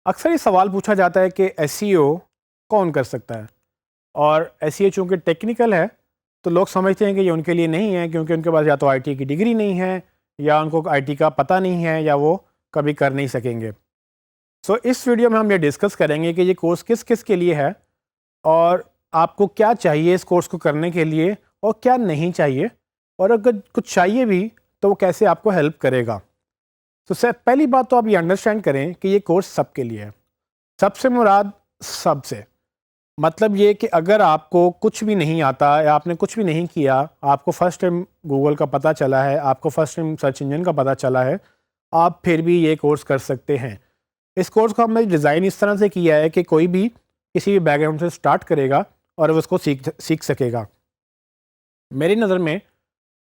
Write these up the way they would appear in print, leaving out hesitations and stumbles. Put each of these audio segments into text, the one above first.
اکثر یہ سوال پوچھا جاتا ہے کہ ایس ای او کون کر سکتا ہے، اور ایس ای او چونکہ ٹیکنیکل ہے تو لوگ سمجھتے ہیں کہ یہ ان کے لیے نہیں ہے، کیونکہ ان کے پاس یا تو آئی ٹی کی ڈگری نہیں ہے یا ان کو آئی ٹی کا پتہ نہیں ہے یا وہ کبھی کر نہیں سکیں گے۔ سو اس ویڈیو میں ہم یہ ڈسکس کریں گے کہ یہ کورس کس کس کے لیے ہے، اور آپ کو کیا چاہیے اس کورس کو کرنے کے لیے اور کیا نہیں چاہیے، اور اگر کچھ چاہیے بھی تو وہ کیسے آپ کو ہیلپ کرے گا۔ تو پہلی بات تو آپ یہ انڈرسٹینڈ کریں کہ یہ کورس سب کے لیے ہے۔ سب سے مراد سب سے مطلب یہ کہ اگر آپ کو کچھ بھی نہیں آتا یا آپ نے کچھ بھی نہیں کیا، آپ کو فرسٹ ٹائم گوگل کا پتہ چلا ہے، آپ کو فرسٹ ٹائم سرچ انجن کا پتہ چلا ہے، آپ پھر بھی یہ کورس کر سکتے ہیں۔ اس کورس کو ہم نے ڈیزائن اس طرح سے کیا ہے کہ کوئی بھی کسی بھی بیک گراؤنڈ سے سٹارٹ کرے گا اور وہ اس کو سیکھ سکے گا۔ میری نظر میں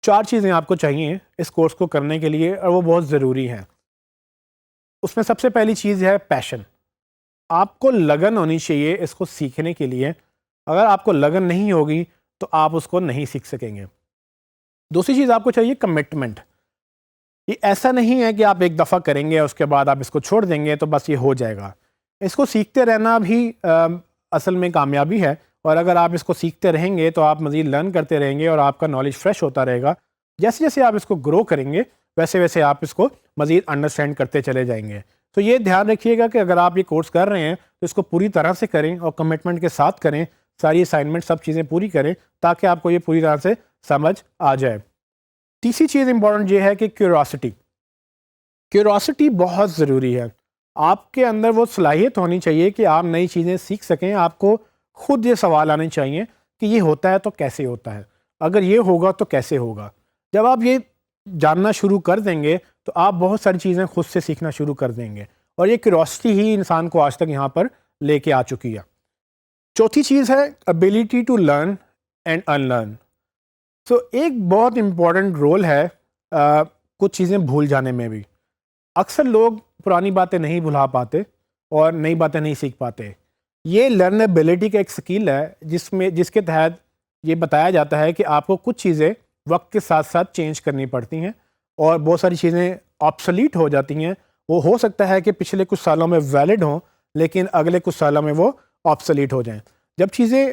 4 چیزیں آپ کو چاہیے اس کورس کو کرنے کے لیے، اور وہ بہت ضروری ہیں۔ اس میں سب سے پہلی چیز ہے پیشن۔ آپ کو لگن ہونی چاہیے اس کو سیکھنے کے لیے۔ اگر آپ کو لگن نہیں ہوگی تو آپ اس کو نہیں سیکھ سکیں گے۔ دوسری چیز آپ کو چاہیے کمٹمنٹ۔ یہ ایسا نہیں ہے کہ آپ ایک دفعہ کریں گے اس کے بعد آپ اس کو چھوڑ دیں گے تو بس یہ ہو جائے گا۔ اس کو سیکھتے رہنا بھی اصل میں کامیابی ہے، اور اگر آپ اس کو سیکھتے رہیں گے تو آپ مزید لرن کرتے رہیں گے اور آپ کا نالج فریش ہوتا رہے گا۔ جیسے جیسے آپ اس کو گرو کریں گے ویسے ویسے آپ اس کو مزید انڈرسٹینڈ کرتے چلے جائیں گے۔ تو یہ دھیان رکھیے گا کہ اگر آپ یہ کورس کر رہے ہیں تو اس کو پوری طرح سے کریں اور کمٹمنٹ کے ساتھ کریں، ساری اسائنمنٹ سب چیزیں پوری کریں تاکہ آپ کو یہ پوری طرح سے سمجھ آ جائے۔ تیسری چیز امپورٹنٹ یہ ہے کہ کیوریاسٹی بہت ضروری ہے۔ آپ کے اندر وہ صلاحیت ہونی چاہیے کہ آپ نئی چیزیں سیکھ سکیں۔ آپ کو خود یہ سوال آنے چاہیے کہ یہ ہوتا ہے تو کیسے ہوتا ہے، اگر یہ ہوگا تو کیسے ہوگا۔ جب آپ یہ جاننا شروع کر دیں گے تو آپ بہت ساری چیزیں خود سے سیکھنا شروع کر دیں گے، اور یہ کیوریاسٹی ہی انسان کو آج تک یہاں پر لے کے آ چکی ہے۔ چوتھی چیز ہے ابیلٹی ٹو لرن اینڈ ان لرن۔ سو ایک بہت امپورٹنٹ رول ہے کچھ چیزیں بھول جانے میں بھی۔ اکثر لوگ پرانی باتیں نہیں بھلا پاتے اور نئی باتیں نہیں سیکھ پاتے۔ یہ لرنیبلٹی کا ایک سکل ہے جس کے تحت یہ بتایا جاتا ہے کہ آپ کو کچھ چیزیں وقت کے ساتھ ساتھ چینج کرنی پڑتی ہیں، اور بہت ساری چیزیں آبسلیٹ ہو جاتی ہیں۔ وہ ہو سکتا ہے کہ پچھلے کچھ سالوں میں ویلڈ ہوں لیکن اگلے کچھ سالوں میں وہ آبسلیٹ ہو جائیں۔ جب چیزیں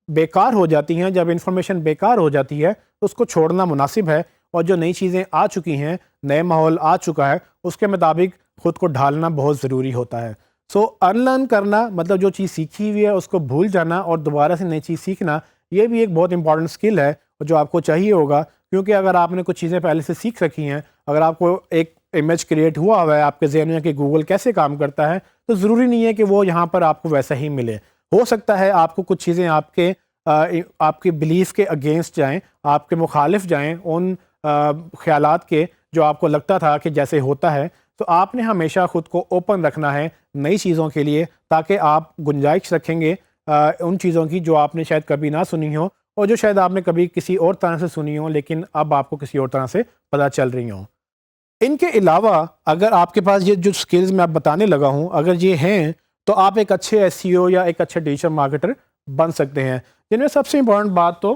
بیکار ہو جاتی ہیں، جب انفارمیشن بیکار ہو جاتی ہے تو اس کو چھوڑنا مناسب ہے، اور جو نئی چیزیں آ چکی ہیں، نئے ماحول آ چکا ہے، اس کے مطابق خود کو ڈھالنا بہت ضروری ہوتا ہے۔ سو ان لرن کرنا مطلب جو چیز سیکھی ہوئی ہے اس کو بھول جانا اور دوبارہ سے نئی چیز سیکھنا، یہ بھی ایک بہت امپورٹنٹ سکل ہے جو آپ کو چاہیے ہوگا، کیونکہ اگر آپ نے کچھ چیزیں پہلے سے سیکھ رکھی ہیں، اگر آپ کو ایک امیج کریٹ ہوا ہے آپ کے ذہن میں کہ گوگل کیسے کام کرتا ہے، تو ضروری نہیں ہے کہ وہ یہاں پر آپ کو ویسا ہی ملے۔ ہو سکتا ہے آپ کو کچھ چیزیں آپ کے بلیف کے اگینسٹ جائیں، آپ کے مخالف جائیں، ان خیالات کے جو آپ کو لگتا تھا کہ جیسے ہوتا ہے۔ تو آپ نے ہمیشہ خود کو اوپن رکھنا ہے نئی چیزوں کے لیے، تاکہ آپ گنجائش رکھیں گے ان چیزوں کی جو آپ نے شاید کبھی نہ سنی ہو، اور جو شاید آپ نے کبھی کسی اور طرح سے سنی ہو لیکن اب آپ کو کسی اور طرح سے پتہ چل رہی ہوں۔ ان کے علاوہ اگر آپ کے پاس یہ جو سکلز میں آپ بتانے لگا ہوں اگر یہ ہیں تو آپ ایک اچھے ایس ای او یا ایک اچھے ڈیجیٹل مارکیٹر بن سکتے ہیں، جن میں سب سے امپورٹنٹ بات تو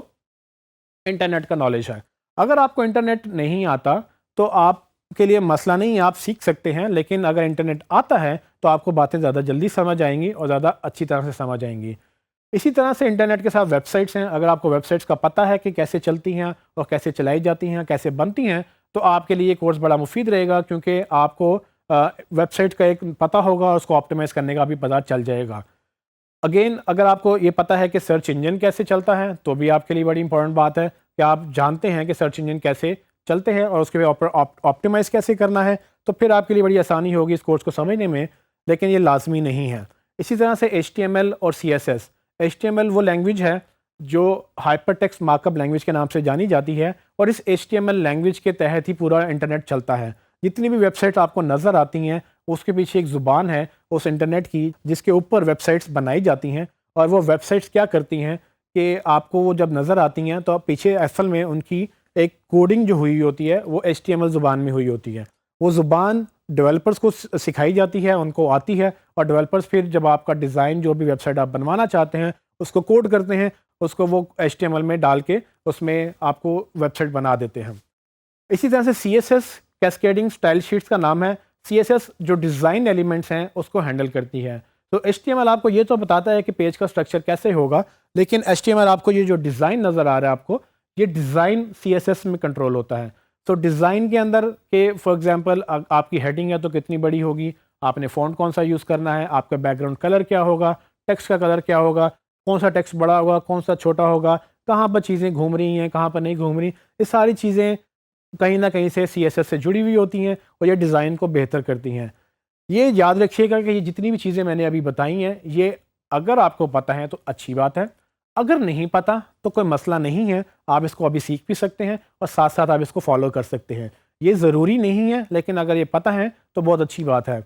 انٹرنیٹ کا نالج ہے۔ اگر آپ کو انٹرنیٹ نہیں آتا تو آپ کے لیے مسئلہ نہیں، آپ سیکھ سکتے ہیں، لیکن اگر انٹرنیٹ آتا ہے تو آپ کو باتیں زیادہ جلدی سمجھ آئیں گی اور زیادہ اچھی طرح سے سمجھ آئیں گی۔ اسی طرح سے انٹرنیٹ کے ساتھ ویب سائٹس ہیں۔ اگر آپ کو ویب سائٹس کا پتہ ہے کہ کیسے چلتی ہیں اور کیسے چلائی جاتی ہیں، کیسے بنتی ہیں، تو آپ کے لیے یہ کورس بڑا مفید رہے گا، کیونکہ آپ کو ویب سائٹ کا ایک پتہ ہوگا اور اس کو آپٹیمائز کرنے کا بھی پتہ چل جائے گا۔ اگین اگر آپ کو یہ پتہ ہے کہ سرچ انجن کیسے چلتا ہے تو بھی آپ کے لیے بڑی امپورٹنٹ بات ہے کہ آپ جانتے ہیں کہ سرچ انجن کیسے چلتے ہیں اور اس کے آپٹیمائز کیسے کرنا ہے، تو پھر آپ کے لیے بڑی آسانی ہوگی اس کورس کو سمجھنے میں، لیکن یہ لازمی نہیں ہے۔ اسی طرح سے HTML اور CSS۔ HTML وہ لینگویج ہے جو hyper text mark up language کے نام سے جانی جاتی ہے، اور اس HTML لینگویج کے تحت ہی پورا انٹرنیٹ چلتا ہے۔ جتنی بھی ویب سائٹ آپ کو نظر آتی ہیں اس کے پیچھے ایک زبان ہے اس انٹرنیٹ کی جس کے اوپر ویب سائٹس بنائی جاتی ہیں، اور وہ ویب سائٹس کیا کرتی ہیں کہ آپ کو وہ جب نظر آتی ہیں تو پیچھے اصل میں ان کی ایک کوڈنگ جو ہوئی ہوتی ہے وہ HTML زبان میں ہوئی ہوتی ہے۔ وہ زبان ڈیولپرز کو سکھائی جاتی ہے، ان کو آتی ہے، اور ڈیولپرز پھر جب آپ کا ڈیزائن جو بھی ویب سائٹ آپ بنوانا چاہتے ہیں اس کو کوڈ کرتے ہیں، اس کو وہ HTML میں ڈال کے اس میں آپ کو ویب سائٹ بنا دیتے ہیں۔ اسی طرح سے CSS کیسکیڈنگ سٹائل شیٹس کا نام ہے۔ CSS جو ڈیزائن ایلیمنٹس ہیں اس کو ہینڈل کرتی ہے. تو HTML آپ کو یہ تو بتاتا ہے کہ پیج کا اسٹرکچر کیسے ہوگا, لیکن HTML آپ کو یہ جو ڈیزائن نظر آ رہا ہے آپ کو, یہ ڈیزائن CSS میں کنٹرول ہوتا ہے. تو ڈیزائن کے اندر کہ فار ایگزامپل آپ کی ہیڈنگ ہے تو کتنی بڑی ہوگی, آپ نے فونٹ کون سا یوز کرنا ہے, آپ کا بیک گراؤنڈ کلر کیا ہوگا, ٹیکسٹ کا کلر کیا ہوگا, کون سا ٹیکسٹ بڑا ہوگا, کون سا چھوٹا ہوگا, کہاں پر چیزیں گھوم رہی ہیں, کہاں پر نہیں گھوم رہی, یہ ساری چیزیں کہیں نہ کہیں سے CSS سے جڑی ہوئی ہوتی ہیں اور یہ ڈیزائن کو بہتر کرتی ہیں. یہ یاد رکھیے گا کہ یہ جتنی بھی چیزیں میں نے ابھی بتائی ہیں, یہ اگر آپ کو پتہ ہے تو اچھی بات ہے, اگر نہیں پتہ تو کوئی مسئلہ نہیں ہے, آپ اس کو ابھی سیکھ بھی سکتے ہیں اور ساتھ ساتھ آپ اس کو فالو کر سکتے ہیں. یہ ضروری نہیں ہے, لیکن اگر یہ پتہ ہے تو بہت اچھی بات ہے.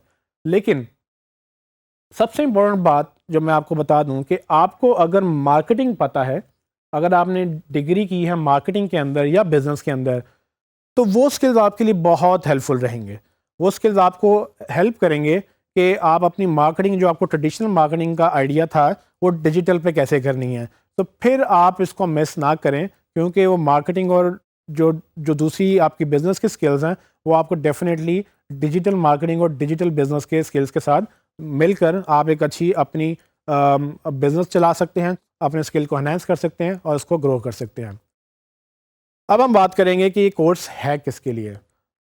لیکن سب سے امپورٹنٹ بات جو میں آپ کو بتا دوں کہ آپ کو اگر مارکیٹنگ پتہ ہے, اگر آپ نے ڈگری کی ہے مارکیٹنگ کے اندر یا بزنس کے اندر, تو وہ سکلز آپ کے لیے بہت ہیلپ فل رہیں گے. وہ سکلز آپ کو ہیلپ کریں گے کہ آپ اپنی مارکیٹنگ, جو آپ کو ٹریڈیشنل مارکیٹنگ کا آئیڈیا تھا, وہ ڈیجیٹل پہ کیسے کرنی ہے. تو پھر آپ اس کو مس نہ کریں, کیونکہ وہ مارکیٹنگ اور جو دوسری آپ کی بزنس کی سکلز ہیں وہ آپ کو ڈیفینیٹلی ڈیجیٹل مارکیٹنگ اور ڈیجیٹل بزنس کے سکلز کے ساتھ مل کر آپ ایک اچھی اپنی بزنس چلا سکتے ہیں, اپنے اسکل کو انہینس کر سکتے ہیں اور اس کو گرو کر سکتے ہیں. اب ہم بات کریں گے کہ یہ کورس ہے کس کے لیے.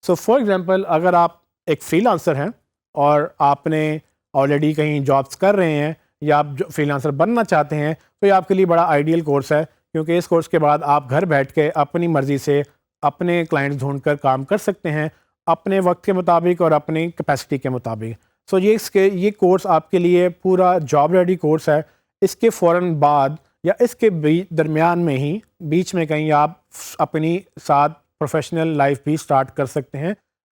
سو فار ایگزامپل اگر آپ ایک فری لانسر ہیں اور آپ نے آلریڈی کہیں جابس کر رہے ہیں یا آپ فری لانسر بننا چاہتے ہیں, تو یہ آپ کے لیے بڑا آئیڈیل کورس ہے, کیونکہ اس کورس کے بعد آپ گھر بیٹھ کے اپنی مرضی سے اپنے کلائنٹس ڈھونڈ کر کام کر سکتے ہیں اپنے وقت کے مطابق اور اپنی کیپیسٹی کے مطابق. سو یہ کورس آپ کے لیے پورا جاب ریڈی کورس ہے. اس کے فوراً بعد یا اس کے درمیان میں ہی بیچ میں کہیں آپ اپنی ساتھ پروفیشنل لائف بھی سٹارٹ کر سکتے ہیں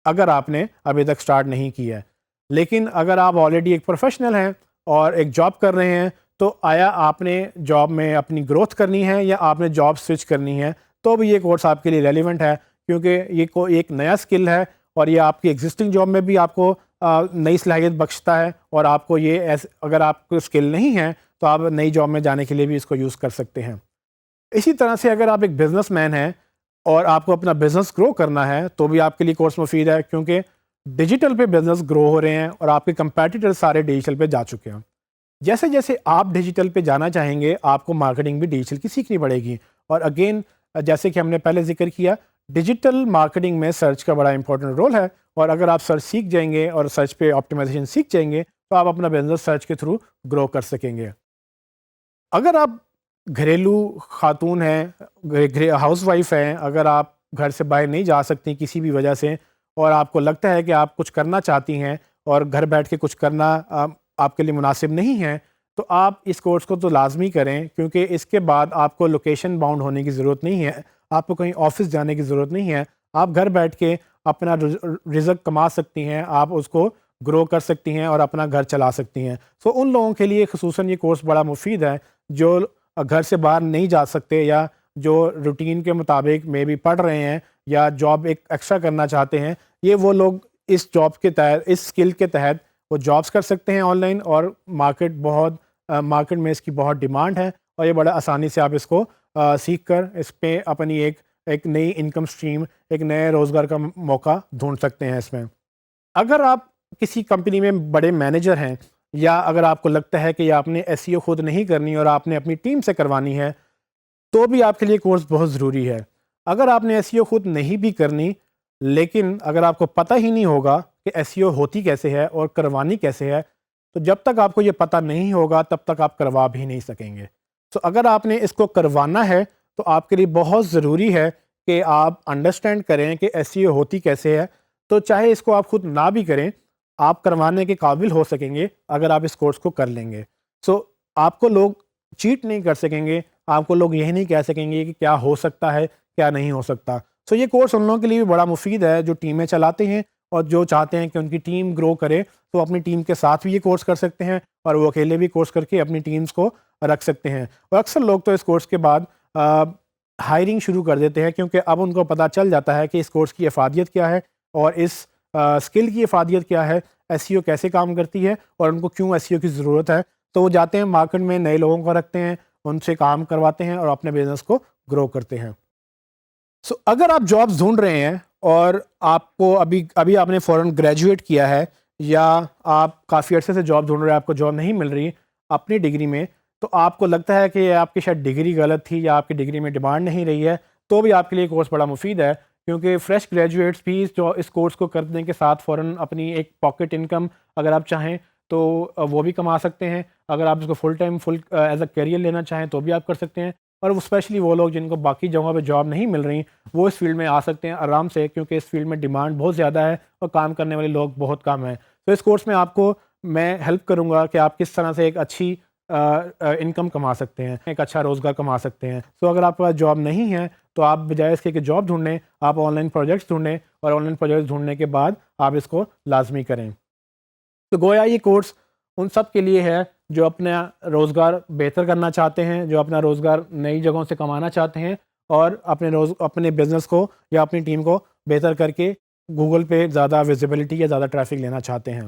اگر آپ نے ابھی تک سٹارٹ نہیں کی ہے. لیکن اگر آپ آلریڈی ایک پروفیشنل ہیں اور ایک جاب کر رہے ہیں, تو آیا آپ نے جاب میں اپنی گروتھ کرنی ہے یا آپ نے جاب سوئچ کرنی ہے, تو بھی یہ کورس آپ کے لیے ریلیونٹ ہے, کیونکہ یہ ایک نیا اسکل ہے اور یہ آپ کی ایگزسٹنگ جاب میں بھی آپ کو نئی صلاحیت بخشتا ہے, اور آپ کو یہ اگر آپ کو اسکل نہیں ہے تو آپ نئی جاب میں جانے کے لیے بھی اس کو یوز کر سکتے ہیں. اسی طرح سے اگر آپ ایک بزنس مین ہیں اور آپ کو اپنا بزنس گرو کرنا ہے تو بھی آپ کے لیے کورس مفید ہے, کیونکہ ڈیجیٹل پہ بزنس گرو ہو رہے ہیں اور آپ کے کمپیٹیٹر سارے ڈیجیٹل پہ جا چکے ہیں. جیسے جیسے آپ ڈیجیٹل پہ جانا چاہیں گے آپ کو مارکیٹنگ بھی ڈیجیٹل کی سیکھنی پڑے گی. اور اگین جیسے کہ ہم نے پہلے ذکر کیا, ڈیجیٹل مارکیٹنگ میں سرچ کا بڑا امپورٹنٹ رول ہے, اور اگر آپ سرچ سیکھ جائیں گے اور سرچ پہ آپٹیمائزیشن سیکھ جائیں گے تو آپ اپنا بزنس سرچ کے تھرو گرو کر سکیں گے. اگر آپ گھریلو خاتون ہیں, ہاؤس وائف ہیں, اگر آپ گھر سے باہر نہیں جا سکتی کسی بھی وجہ سے اور آپ کو لگتا ہے کہ آپ کچھ کرنا چاہتی ہیں اور گھر بیٹھ کے کچھ کرنا آپ کے لیے مناسب نہیں ہے, تو آپ اس کورس کو تو لازمی کریں, کیونکہ اس کے بعد آپ کو لوکیشن باؤنڈ ہونے کی ضرورت نہیں ہے, آپ کو کہیں آفس جانے کی ضرورت نہیں ہے, آپ گھر بیٹھ کے اپنا رزق کما سکتی ہیں, آپ اس کو گرو کر سکتی ہیں اور اپنا گھر چلا سکتی ہیں. سو ان لوگوں کے لیے خصوصاً یہ کورس بڑا مفید ہے جو گھر سے باہر نہیں جا سکتے یا جو روٹین کے مطابق میں بھی پڑھ رہے ہیں یا جاب ایک ایکسٹرا کرنا چاہتے ہیں. یہ وہ لوگ اس جاب کے تحت, اس اسکل کے تحت وہ جابس کر سکتے ہیں آن لائن, اور مارکیٹ میں اس کی بہت ڈیمانڈ ہے, اور یہ بڑا آسانی سے آپ اس کو سیکھ کر اس پہ اپنی ایک نئی انکم سٹریم, ایک نئے روزگار کا موقع ڈھونڈ سکتے ہیں اس میں. اگر آپ کسی کمپنی میں بڑے مینیجر ہیں یا اگر آپ کو لگتا ہے کہ آپ نے SEO خود نہیں کرنی اور آپ نے اپنی ٹیم سے کروانی ہے, تو بھی آپ کے لیے کورس بہت ضروری ہے. اگر آپ نے SEO خود نہیں بھی کرنی, لیکن اگر آپ کو پتہ ہی نہیں ہوگا کہ SEO ہوتی کیسے ہے اور کروانی کیسے ہے, تو جب تک آپ کو یہ پتہ نہیں ہوگا تب تک آپ کروا بھی نہیں سکیں گے. سو اگر آپ نے اس کو کروانا ہے تو آپ کے لیے بہت ضروری ہے کہ آپ انڈرسٹینڈ کریں کہ SEO ہوتی کیسے ہے. تو چاہے اس کو آپ خود نہ بھی کریں, آپ کروانے کے قابل ہو سکیں گے اگر آپ اس کورس کو کر لیں گے. سو آپ کو لوگ چیٹ نہیں کر سکیں گے, آپ کو لوگ یہ نہیں کہہ سکیں گے کہ کیا ہو سکتا ہے کیا نہیں ہو سکتا. سو یہ کورس ان لوگوں کے لیے بھی بڑا مفید ہے جو ٹیمیں چلاتے ہیں اور جو چاہتے ہیں کہ ان کی ٹیم گرو کرے, تو اپنی ٹیم کے ساتھ بھی یہ کورس کر سکتے ہیں اور وہ اکیلے بھی کورس کر کے اپنی ٹیمز کو رکھ سکتے ہیں. اور اکثر لوگ تو اس کورس کے بعد ہائرنگ شروع کر دیتے ہیں, کیونکہ اب ان کو پتہ چل جاتا ہے کہ اس کورس کی افادیت کیا ہے اور اس اسکل کی افادیت کیا ہے, SEO کیسے کام کرتی ہے اور ان کو کیوں SEO کی ضرورت ہے. تو وہ جاتے ہیں مارکیٹ میں نئے لوگوں کو رکھتے ہیں, ان سے کام کرواتے ہیں اور اپنے بزنس کو گرو کرتے ہیں. سو اگر آپ جابس ڈھونڈ رہے ہیں اور آپ کو ابھی آپ نے فوراً گریجویٹ کیا ہے یا آپ کافی عرصے سے جاب ڈھونڈ رہے ہیں، آپ کو جاب نہیں مل رہی اپنی ڈگری میں، تو آپ کو لگتا ہے کہ آپ کی شاید ڈگری غلط تھی یا آپ کی ڈگری میں ڈیمانڈ نہیں رہی ہے، تو بھی آپ کے لیے کورس بڑا مفید ہے، کیونکہ فریش گریجویٹس بھی جو اس کورس کو کرنے کے ساتھ فوراً اپنی ایک پاکٹ انکم اگر آپ چاہیں تو وہ بھی کما سکتے ہیں. اگر آپ اس کو فل ایز اے کیریئر لینا چاہیں تو بھی آپ کر سکتے ہیں. اور اسپیشلی وہ لوگ جن کو باقی جگہوں پہ جاب نہیں مل رہی، وہ اس فیلڈ میں آ سکتے ہیں آرام سے، کیونکہ اس فیلڈ میں ڈیمانڈ بہت زیادہ ہے اور کام کرنے والے لوگ بہت کم ہیں. تو اس کورس میں آپ کو میں ہیلپ کروں گا کہ آپ کس طرح سے ایک اچھی انکم کما سکتے ہیں، ایک اچھا روزگار کما سکتے ہیں. سو اگر آپ کے پاس جاب نہیں ہے تو آپ بجائے اس کے کہ جاب ڈھونڈیں، آپ آن لائن پروجیکٹس ڈھونڈیں، اور آن لائن پروجیکٹس ڈھونڈنے کے بعد آپ اس کو لازمی کریں. تو گویا یہ کورس ان سب کے لیے ہے جو اپنا روزگار بہتر کرنا چاہتے ہیں، جو اپنا روزگار نئی جگہوں سے کمانا چاہتے ہیں، اور اپنے بزنس کو یا اپنی ٹیم کو بہتر کر کے گوگل پہ زیادہ ویزیبلٹی یا زیادہ ٹریفک لینا چاہتے ہیں.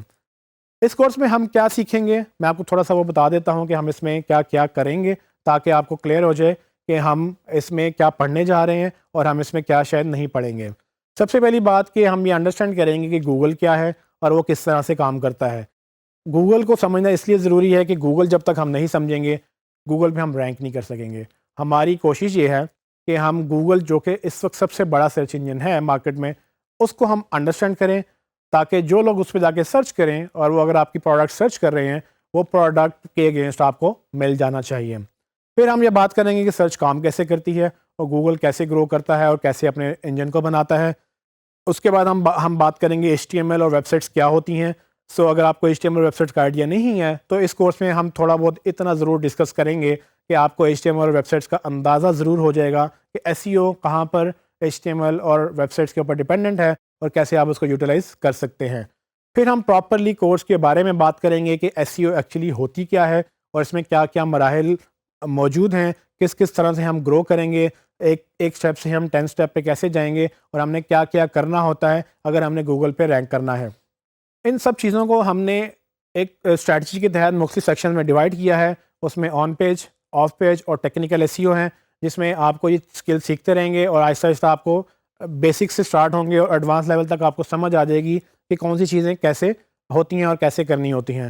اس کورس میں ہم کیا سیکھیں گے، میں آپ کو تھوڑا سا وہ بتا دیتا ہوں کہ ہم اس میں کیا کیا کریں گے، تاکہ آپ کو کلیئر ہو جائے کہ ہم اس میں کیا پڑھنے جا رہے ہیں اور ہم اس میں کیا شاید نہیں پڑھیں گے. سب سے پہلی بات کہ ہم یہ انڈرسٹینڈ کریں گے کہ گوگل کیا ہے اور وہ کس طرح سے کام کرتا ہے. گوگل کو سمجھنا اس لیے ضروری ہے کہ گوگل جب تک ہم نہیں سمجھیں گے، گوگل پہ ہم رینک نہیں کر سکیں گے. ہماری کوشش یہ ہے کہ ہم گوگل، جو کہ اس وقت سب سے بڑا سرچ انجن ہے مارکیٹ میں، اس کو ہم انڈرسٹینڈ کریں، تاکہ جو لوگ اس پہ جا کے سرچ کریں، اور وہ اگر آپ کی پروڈکٹ سرچ کر رہے ہیں، وہ پروڈکٹ کے اگینسٹ آپ کو مل جانا چاہیے. پھر ہم یہ بات کریں گے کہ سرچ کام کیسے کرتی ہے اور گوگل کیسے گرو کرتا ہے اور کیسے اپنے انجن کو بناتا ہے. اس کے بعد ہم بات کریں گے HTML اور ویب سائٹس کیا ہوتی ہیں. سو اگر آپ کو HTML ویب سائٹ کا آئیڈیا نہیں ہے تو اس کورس میں ہم تھوڑا بہت اتنا ضرور ڈسکس کریں گے کہ آپ کو HTML اور ویب سائٹس کا اندازہ ضرور ہو جائے گا کہ SEO کہاں پر HTML اور ویب سائٹس کے اوپر ڈیپینڈنٹ ہے اور کیسے آپ اس کو یوٹیلائز کر سکتے ہیں. پھر ہم پراپرلی کورس کے بارے میں بات کریں گے کہ SEO ایکچولی ہوتی کیا ہے اور اس میں کیا کیا مراحل موجود ہیں، کس طرح سے ہم گرو کریں گے، ایک سٹیپ سے ہم 10 سٹیپ پہ کیسے جائیں گے، اور ہم نے کیا کیا کرنا ہوتا ہے اگر ہم نے گوگل پہ رینک کرنا ہے. ان سب چیزوں کو ہم نے ایک اسٹریٹجی کے تحت مختلف سیکشن میں ڈیوائڈ کیا ہے. اس میں آن پیج، آف پیج اور ٹیکنیکل SEO ہیں، جس میں آپ کو یہ اسکل سیکھتے رہیں گے اور آہستہ آہستہ آپ کو بیسک سے اسٹارٹ ہوں گے اور ایڈوانس لیول تک آپ کو سمجھ آ جائے گی کہ کون سی چیزیں کیسے ہوتی ہیں اور کیسے کرنی ہوتی ہیں.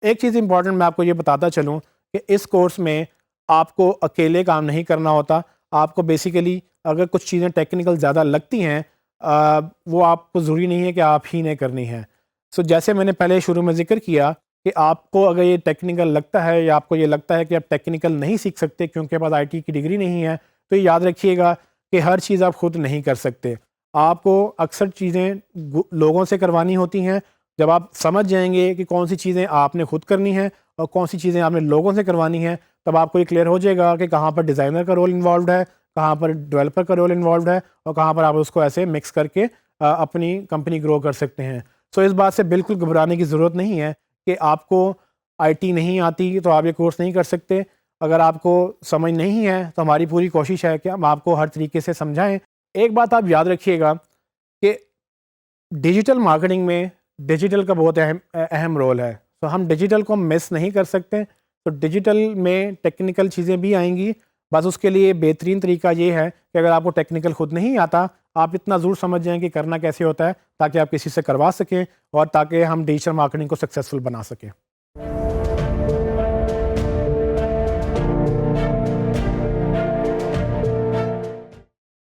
ایک چیز امپورٹنٹ میں آپ کو یہ بتاتا چلوں کہ اس کورس میں آپ کو اکیلے کام نہیں کرنا ہوتا. آپ کو بیسیکلی اگر کچھ چیزیں ٹیکنیکل زیادہ لگتی ہیں، وہ آپ کو ضروری نہیں ہے کہ آپ ہی نے کرنی ہے. سو جیسے میں نے پہلے شروع میں ذکر کیا کہ آپ کو اگر یہ ٹیکنیکل لگتا ہے یا آپ کو یہ لگتا ہے کہ آپ ٹیکنیکل نہیں سیکھ سکتے کیونکہ بعد IT کی ڈگری نہیں ہے، تو یہ یاد رکھیے گا کہ ہر چیز آپ خود نہیں کر سکتے. آپ کو اکثر چیزیں لوگوں سے کروانی ہوتی ہیں. جب آپ سمجھ جائیں گے کہ کون سی چیزیں آپ نے خود کرنی ہیں اور کون سی چیزیں آپ نے لوگوں سے کروانی ہیں، تب آپ کو یہ کلیئر ہو جائے گا کہ کہاں پر ڈیزائنر کا رول انوالوڈ ہے، کہاں پر ڈیولپر کا رول انوالوڈ ہے، اور کہاں پر آپ اس کو ایسے مکس کر کے اپنی کمپنی گرو کر سکتے ہیں. سو اس بات سے بالکل گھبرانے کی ضرورت نہیں ہے کہ آپ کو IT نہیں آتی تو آپ یہ کورس نہیں کر سکتے. اگر آپ کو سمجھ نہیں ہے تو ہماری پوری کوشش ہے کہ ہم آپ کو ہر طریقے سے سمجھائیں. ایک بات آپ یاد رکھیے گا کہ ڈیجیٹل مارکیٹنگ میں ڈیجیٹل کا بہت اہم رول ہے. تو ہم ڈیجیٹل کو مس نہیں کر سکتے. تو ڈیجیٹل میں ٹیکنیکل چیزیں بھی آئیں گی، بس اس کے لیے بہترین طریقہ یہ ہے کہ اگر آپ کو ٹیکنیکل خود نہیں آتا، آپ اتنا ضرور سمجھ جائیں کہ کرنا کیسے ہوتا ہے، تاکہ آپ کسی سے کروا سکیں اور تاکہ ہم ڈیجیٹل مارکیٹنگ کو سکسیزفل بنا سکیں.